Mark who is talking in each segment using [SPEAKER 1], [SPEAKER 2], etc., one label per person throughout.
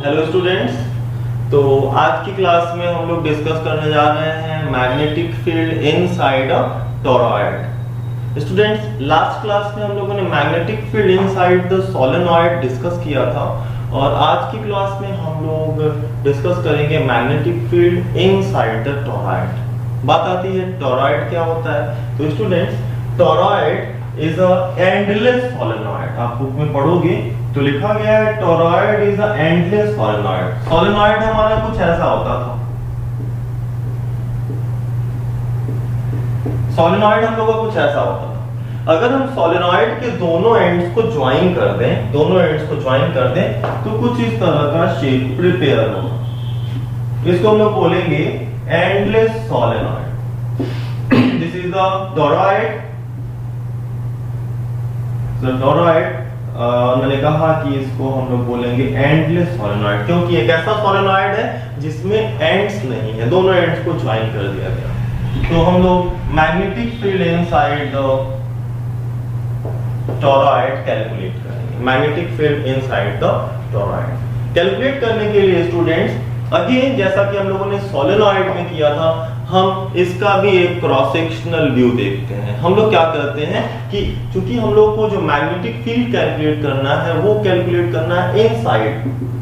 [SPEAKER 1] Hello students. तो आज की क्लास में हम लोग डिस्कस करने जा रहे हैं magnetic field inside a toroid. Students, last class में हम लोगों ने magnetic field inside the solenoid discuss किया था और आज की क्लास में हम लोग डिस्कस करेंगे magnetic field inside the toroid. बात आती है टॉरॉयड क्या होता है। तो students, toroid is a endless solenoid. आप बुक में पढ़ोगे तो लिखा गया है toroid is a endless solenoid. Solenoid हमारा कुछ ऐसा होता था। सोलेनॉइड हम लोगों का कुछ ऐसा होता था। अगर हम सोलेनॉइड के दोनों एंड्स को ज्वाइन कर दें, तो कुछ इस तरह का शेप प्रिपेयर होगा। इसको हम लोग बोलेंगे endless solenoid. This is the toroid. Toroid मैंने कहा कि इसको हम लोग बोलेंगे एंडलेस सोलेनॉइड, क्योंकि एक ऐसा सोलेनॉइड है जिसमें एंड्स नहीं है, दोनों एंड्स को ज्वाइन कर दिया गया। तो हम लोग magnetic field inside the toroid calculate करेंगे। Magnetic field inside the toroid calculate करने के लिए स्टूडेंट्स, अगेन जैसा कि हम लोगों ने सोलेनॉइड में किया था, हम इसका भी एक क्रॉस सेक्शनल व्यू देखते हैं। हम लोग क्या करते हैं कि चूंकि हम लोग को जो मैग्नेटिक फील्ड कैलकुलेट करना है वो कैलकुलेट करना है इनसाइड,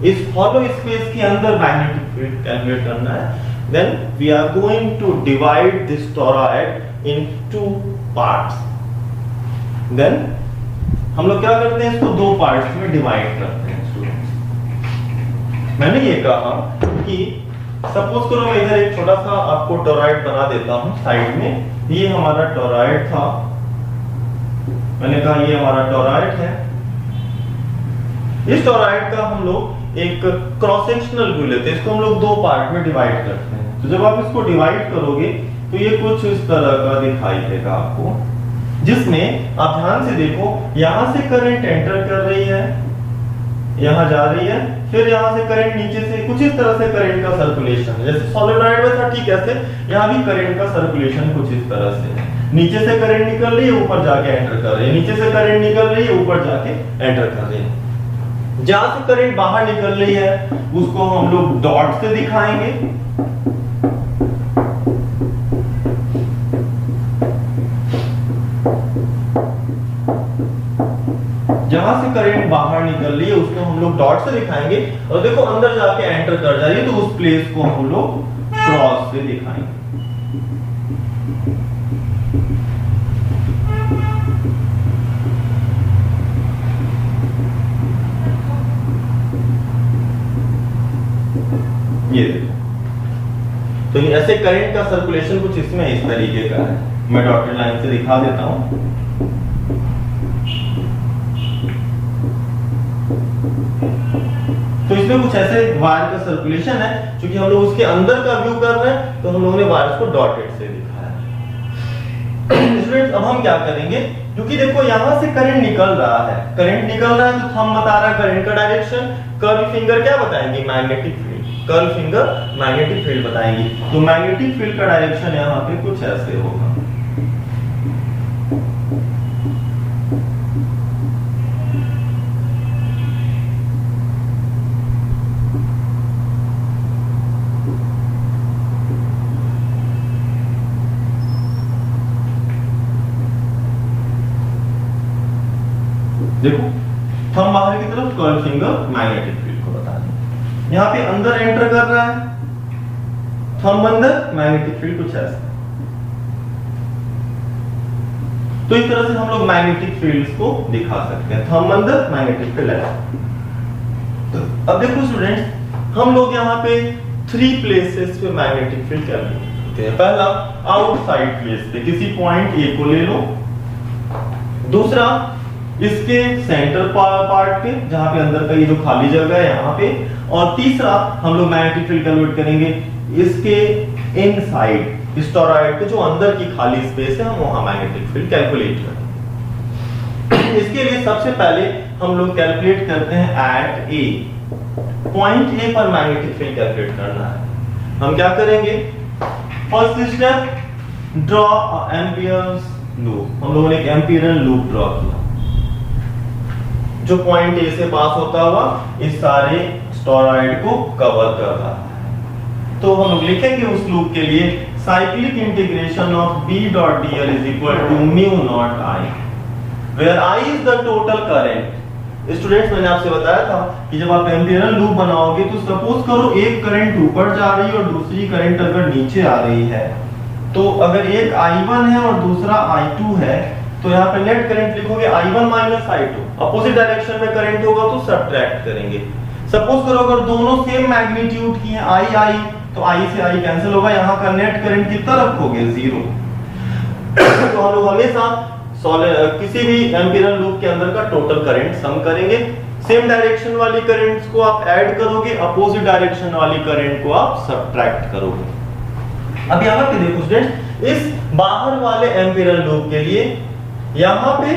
[SPEAKER 1] इस हॉलो स्पेस के अंदर मैग्नेटिक फील्ड कैलकुलेट करना है। Then we are going to divide this toroid in two parts. Then हम लोग क्या करते हैं, इसको दो पार्ट्स में डिवाइड करते हैं स्टूडेंट्स। मैंने ये कहा कि सपोज करो मैं इधर एक छोटा सा आपको टॉरॉयड बना देता हूं साइड में। ये हमारा टॉरॉयड था, मैंने कहा ये हमारा टॉरॉयड है। इस टॉरॉयड का हम लोग एक क्रॉस सेक्शनल व्यू लेते हैं, इसको हम लोग दो पार्ट में डिवाइड करते हैं। तो जब आप इसको डिवाइड करोगे तो ये कुछ इस तरह का दिखाई देगा आपको, जिसमें आप ध्यान से देखो, यहां से करंट एंटर कर रही है, यहां जा रही है, फिर यहां से करंट नीचे से कुछ इस तरह से करंट का सर्कुलेशन, जैसे सोलेनॉइड में था ठीक ऐसे यहां भी करंट का सर्कुलेशन कुछ इस तरह से है। नीचे से करंट निकल रही है, ऊपर जाके एंटर कर रही है, नीचे से करंट निकल रही है, ऊपर जाके एंटर कर रही है। जहां से करंट बाहर निकल रही है उसको हम लोग डॉट से दिखाएंगे। जहां से करंट बाहर निकल रही है उसको हम लोग डॉट से दिखाएंगे, और देखो अंदर जाके एंटर कर जा रही है तो उस प्लेस को हम लोग क्रॉस से दिखाएंगे। ये देखो, तो ऐसे करंट का सर्कुलेशन कुछ इसमें इस तरीके का है। मैं डॉटेड लाइन से दिखा देता हूं। तो इसमें कुछ ऐसे वायर का सर्कुलेशन है, क्योंकि हम लोग उसके अंदर का व्यू कर रहे हैं तो हम लोगों ने वायर्स को डॉटेड से दिखाया। स्टूडेंट्स, अब हम क्या करेंगे, क्योंकि देखो यहां से करंट निकल रहा है तो थंब बता रहा है करंट का डायरेक्शन, कर्व फिंगर क्या बताएंगे, magnetic field, curve finger magnetic field बताएंगे। तो मैग्नेटिक फील्ड का डायरेक्शन यहाँ पे कुछ ऐसे होगा। देखो थंब बाहर की तरफ, कर्व फिंगर मैग्नेटिक फील्ड को बता दें। यहाँ पे अंदर एंटर कर रहा है, थंब अंदर, मैग्नेटिक फील्ड कुछ ऐसा। तो इस तरह से हम लोग मैग्नेटिक फील्ड्स को दिखा सकते हैं, थंब अंदर, मैग्नेटिक फील्ड ऐसा। तो अब देखो स्टूडेंट्स, हम लोग यहाँ पे 3 प्लेसेस पे मैग्नेटिक फील्ड कैलकुलेट करते हैं। पहला आउटसाइड प्लेस पे, किसी पॉइंट ए को ले लो। दूसरा इसके सेंटर पार्ट पे, जहां पे अंदर का ये जो खाली जगह है यहाँ पे। और तीसरा हम लोग मैग्नेटिक फील्ड कैलकुलेट करेंगे इसके इनसाइड, इस टॉरॉयड के जो अंदर की खाली स्पेस है, हम वहां मैग्नेटिक फील्ड कैलकुलेट करेंगे। इसके लिए सबसे पहले हम लोग कैलकुलेट करते हैं एट ए, पॉइंट ए पर मैग्नेटिक फील्ड कैलकुलेट करना है। हम क्या करेंगे, first step, draw amperes loop. हम लोगों ने एक एम्पियरन लूप ड्रॉ किया, जो पॉइंट ए से पास होता हुआ इस सारे टॉरॉइड को कवर कर रहा है। तो हम लोग लिखेंगे उस लूप के लिए cyclic integration of B dot dl is equal to mu naught I, where I is the total current. Students, मैंने आपसे बताया था कि जब आप एम्पिरिकल लूप बनाओगे तो सपोज करो एक करंट ऊपर जा रही है और दूसरी करंट अगर नीचे आ रही है, तो अगर एक I1 है और दूसरा I2 है, तो यहाँ पे नेट करंट लिखोगे I1 minus I2। Opposite direction में करंट होगा तो सब्ट्रैक्ट करेंगे। सपोज करो अगर दोनों सेम मैग्नीट्यूड की हैं I तो I से I कैंसिल होगा, यहाँ का नेट करंट कितना रखोगे? 0। तो हम लोग हमेशा किसी भी एम्पिरिकल लूप के अंदर का टोटल करंट सम करेंगे। सेम डायरेक्शन वाली करंट्स को आप ऐड करोगे, अपोजिट डायरेक्शन वाली करंट को आप सब्ट्रैक्ट करोगे। अब यहाँ पे देखो स्टूडेंट, इस बाहर वाले एम्पिरिकल लूप के लिए यहाँ पे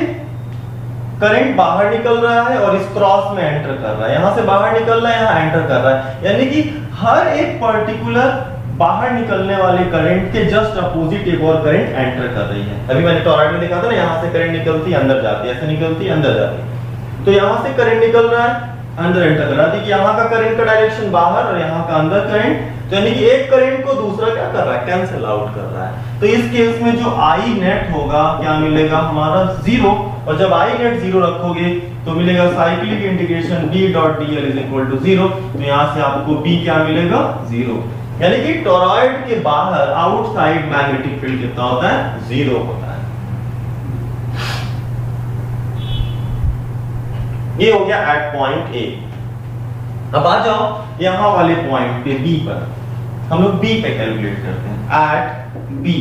[SPEAKER 1] करंट बाहर निकल रहा है और इस क्रॉस में एंटर कर रहा है, यहाँ से बाहर निकल रहा है, यहाँ एंटर कर रहा है, यानी कि हर एक पर्टिकुलर बाहर निकलने वाले करंट के जस्ट अपोजिट एक और करंट एंटर कर रही है। अभी मैंने टॉरॉइड में दिखा था ना, यहाँ से करंट निकलती है अंदर जाती है, ऐसे निकलती है अंदर जाती है। तो यहाँ से करंट निकल रहा है, अंदर एंटर कर रहा है, यहाँ का करंट का डायरेक्शन बाहर और यहाँ का अंदर करंट, तो यानी कि एक करंट को दूसरा क्या कर रहा है? कैंसिल आउट कर रहा है। तो इस केस में जो I नेट होगा क्या मिलेगा? हमारा 0। और जब I नेट 0 रखोगे तो मिलेगा cyclic integration B dot dl is equal to 0। तो यहाँ से आपको B क्या मिलेगा? 0। यानी कि टॉरॉइड के बाहर आउटसाइड मैग्नेटिक फील्ड कितना होता है? 0 होता है। ये हो गया एट पॉइंट A। अब आ जाओ यहां वाले पॉइंट पे B पर, हम लोग B पे कैलकुलेट करते हैं एट B।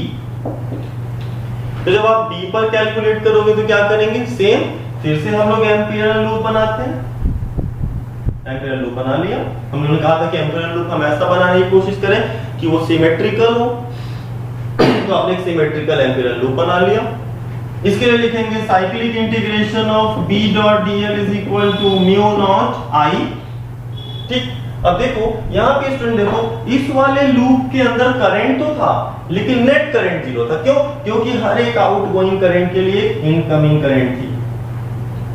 [SPEAKER 1] तो जब आप B पर कैलकुलेट करोगे तो क्या करेंगे? सेम फिर से हम लोग एम्पिरिकल लूप बनाते हैं। एम्पिरिकल लूप बना लिया। हम लोगों ने कहा था कि एम्पिरिकल लूप हम ऐसा बनाने की कोशिश करें कि वो सिमेट्रिकल हो, तो आपने एक सिमेट्रिकल एम्पिरिकल लूप बना लिया। इसके लिए लिखेंगे cyclic integration of B dot dl is equal to mu naught I। ठीक, अब देखो यहाँ पे स्टूडेंट देखो, इस वाले लूप के अंदर करंट तो था लेकिन नेट करंट 0 था। क्यों? क्योंकि हर एक आउटगोइंग करंट के लिए इनकमिंग करंट थी,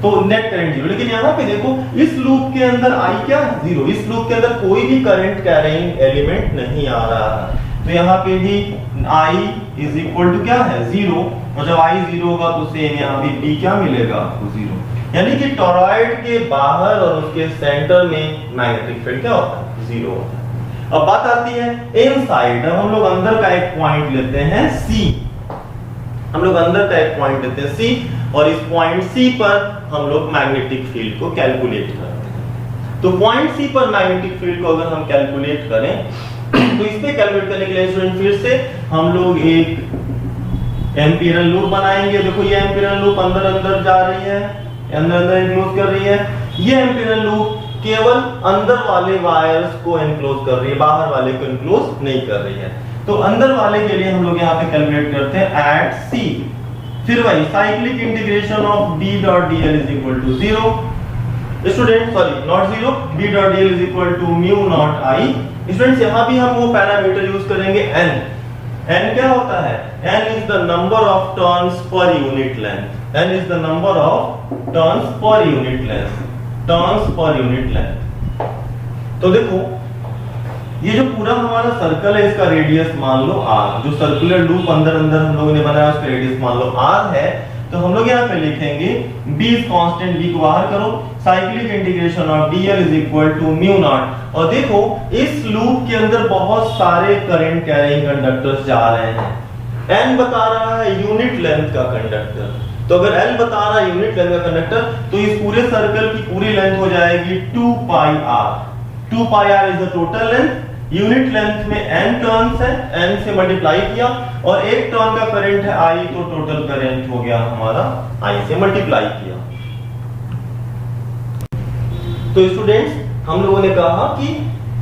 [SPEAKER 1] तो नेट करंट 0। लेकिन यहाँ पे देखो इस लूप के अंदर I क्या है? 0। इस लूप के अंदर कोई भी करंट कैरिंग एलिमेंट नहीं आ रहा है, तो यहाँ पे भी I इज इक्वल टू क्या है? 0। और जब I 0 होगा तो सेम यहाँ भी B क्या मिलेगा? 0। यानी कि टॉरॉइड के बाहर और उसके सेंटर में मैग्नेटिक फील्ड क्या होता है? 0 होता है। अब बात आती है इनसाइड। अब हम लोग अंदर का एक पॉइंट लेते हैं C। हम लोग अंदर का एक पॉइंट लेते हैं C, और इस पॉइंट C पर हम लोग मैग्नेटिक फील्ड को कैलकुलेट करते हैं। तो पॉइंट C पर मैग्नेटिक फील्ड को अगर हम कैलकुलेट करें तो इस पे कैलकुलेट करने के लिए स्टूडेंट फिर से हम लोग एक एम्पिरिकल लूप बनाएंगे। देखो ये एम्पिरिकल लूप अंदर अंदर जा रही है, अंदर अंदर एनक्लोज कर रही है। ये एम्पिरिकल लूप केवल अंदर वाले वायर्स को एनक्लोज कर रही है, बाहर वाले को एनक्लोज नहीं कर रही है। तो अंदर वाले के लिए हम लोग यहाँ पे कैलकुलेट करते हैं एट C। फिर वही cyclic integration of B dot dl is equal to 0। Student sorry not 0, B dot dl is equal to mu naught I। Students यहाँ भी हम वो पैरामीटर यूज करेंगे n। n क्या होता है? n is the number of turns per unit length. n is the number of turns per unit length, turns per unit length. तो देखो ये जो पूरा हमारा सर्कल है इसका रेडियस मान लो r। जो सर्कुलर लूप अंदर अंदर हम लोगों ने बनाया उसका रेडियस मान लो r है। तो हम लोग यहाँ पे लिखेंगे b इज कांस्टेंट, b को बाहर करो, cyclic integration of dl is equal to mu naught. और देखो इस लूप के अंदर बहुत सारे करंट कैरिंग कंडक्टर्स जा रहे हैं। n बता रहा है यूनिट लेंथ का कंडक्टर, तो अगर l बता रहा है यूनिट लेंथ का कंडक्टर तो इस पूरे सर्कल की पूरी लेंथ हो जाएगी 2 pi r। 2 pi r is the total length. Unit length में n टर्न्स है, n से मल्टीप्लाई किया, और एक टर्न का करंट है I, तो टोटल करंट हो गया हमारा I से मल्टीप्लाई किया। तो स्टूडेंट्स हम लोगों ने कहा कि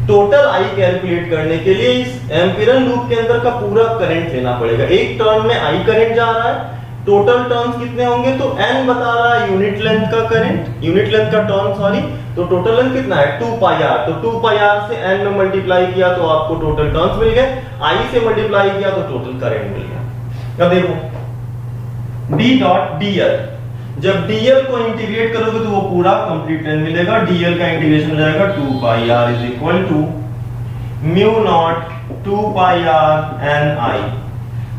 [SPEAKER 1] टोटल I कैलकुलेट करने के लिए इस एम्पिरिकल लूप के अंदर का पूरा करंट लेना पड़ेगा। एक टर्न में I करंट जा रहा है, टोटल टर्न्स कितने होंगे? तो n बता रहा है यूनिट लेंथ का करंट, यूनिट लेंथ का टर्न सॉरी, तो टोटल लेंथ कितना है? 2 पाई r। तो 2 पाई r से n में मल्टीप्लाई किया तो आपको टोटल टर्न्स मिल गए, I से मल्टीप्लाई किया तो टोटल करंट मिल गया। अब देखो B डॉट dl, जब dl को इंटीग्रेट करोगे तो वो पूरा कंप्लीट लेंथ मिलेगा। dl का इंटीग्रेशन हो जाएगा 2 pi r is equal to mu naught 2 pi r ni।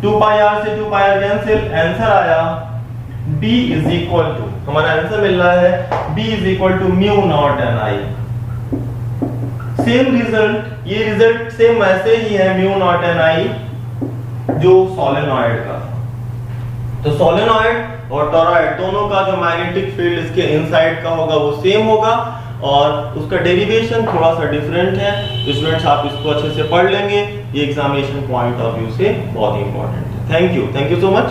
[SPEAKER 1] 2 pi r से 2 पाई r कैंसिल, आंसर आया b इज इक्वल टू, हमारा आंसर मिल रहा है b is equal to mu naught ni। Same result, ये result same वैसे ही है म्यू नॉट ni जो सोलेनॉइड का। तो सोलेनॉइड और टॉरॉइड दोनों का जो मैग्नेटिक फील्ड इसके इनसाइड का होगा वो सेम होगा और उसका डेरिवेशन थोड़ा सा डिफरेंट है। तो स्टूडेंट्स आप इसको अच्छे से पढ़ लेंगे, ये एग्जामिनेशन पॉइंट ऑफ व्यू से बहुत इंपॉर्टेंट है। Thank you so much.